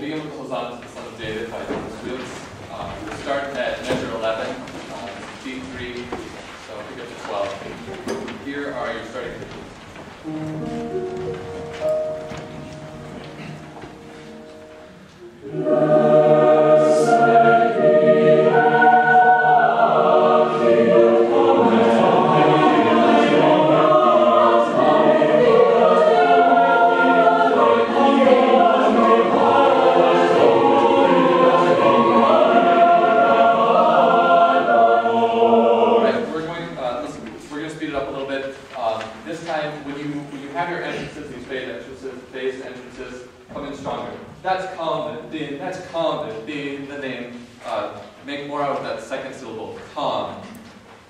begin with the hosannas to the Son of David by the students. We'll start at measure 11, D3, so pick up to 12. Here are your starting the name. Make more out of that second syllable, calm.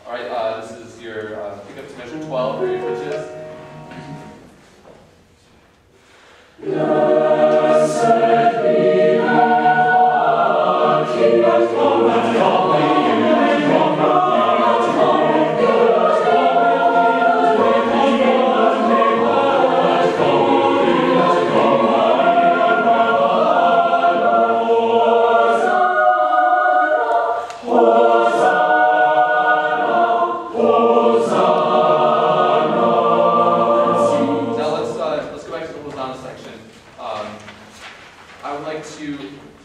Alright, this is your pick up to measure 12 for your bridges.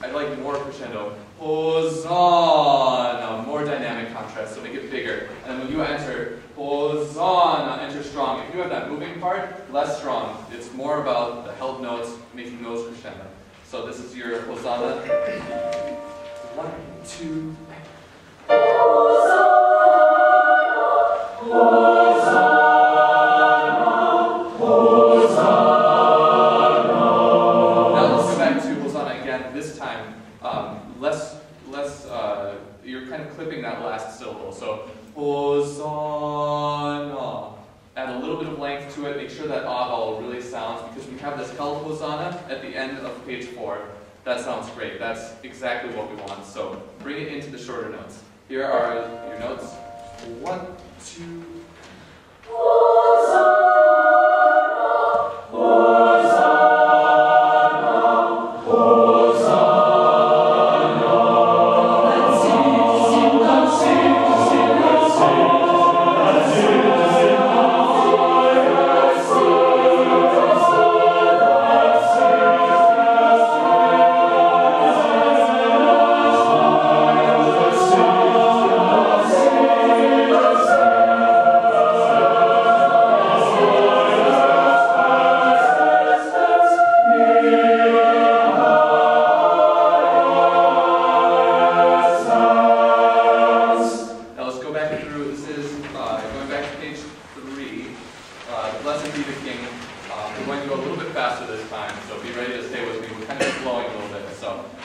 I'd like more crescendo. Hosanna, more dynamic contrast, so make it bigger. And when you enter Hosanna, enter strong. If you have that moving part, less strong. It's more about the held notes, making those crescendo. So this is your Hosanna. 1, 2, you're kind of clipping that last syllable. So, Hosanna. Add a little bit of length to it. Make sure that ah vowel really sounds, because we have this held Hosanna at the end of page 4. That sounds great. That's exactly what we want. So, bring it into the shorter notes. Here are your notes. 1, 2, Hosanna.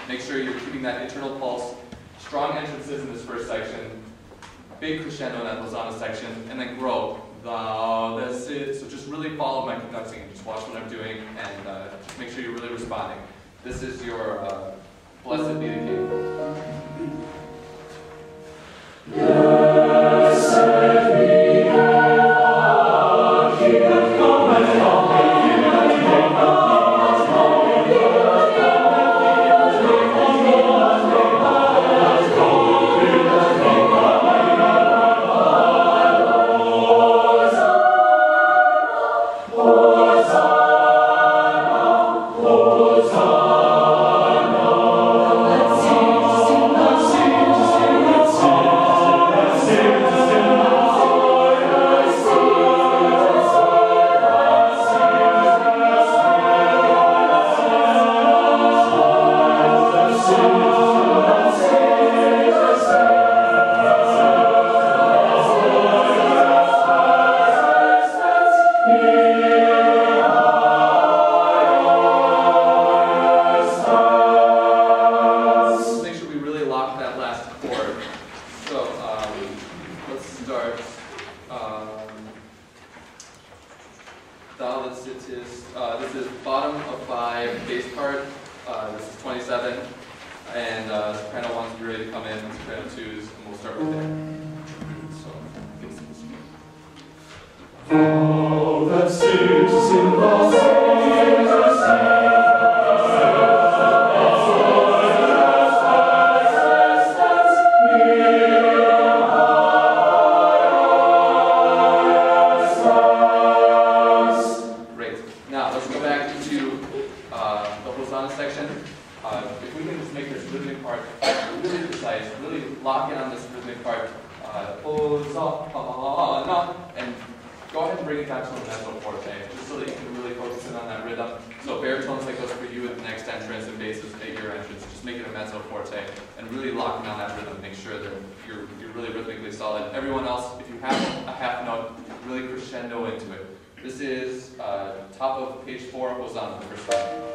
Make sure you're keeping that internal pulse, strong entrances in this first section, big crescendo in that Hosanna section, and then grow. Thou, that's it. So just really follow my conducting and just watch what I'm doing, and just make sure you're really responding. This is your Blessed Be the King. Blessed be the King of This is bottom of 5, bass part. This is 27, and soprano 1's be ready to come in, and soprano 2's, and we'll start with there. So, thou that sittest in the Hosanna section. If we can just make this rhythmic part really precise, really lock in on this rhythmic part, Hosanna, and go ahead and bring it down to a mezzo forte, just so that you can really focus in on that rhythm. So baritones like those for you at the next entrance, and basses at your entrance, just make it a mezzo forte, and really lock in on that rhythm. Make sure that you're really rhythmically solid. Everyone else, if you have a half note, really crescendo into it. This is top of page 4 of Hosanna, the first one.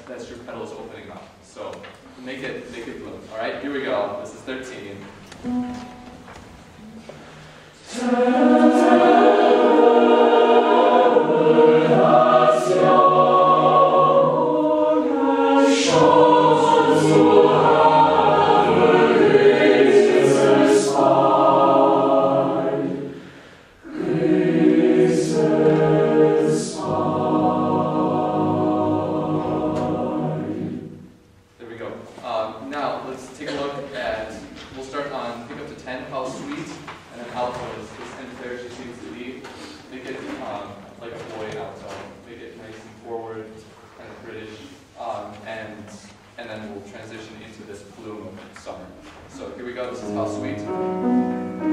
That's your pedals opening up. So make it bloom. All right, here we go. This is 13. And then we'll transition into this bloom of summer. So here we go, this is how sweet.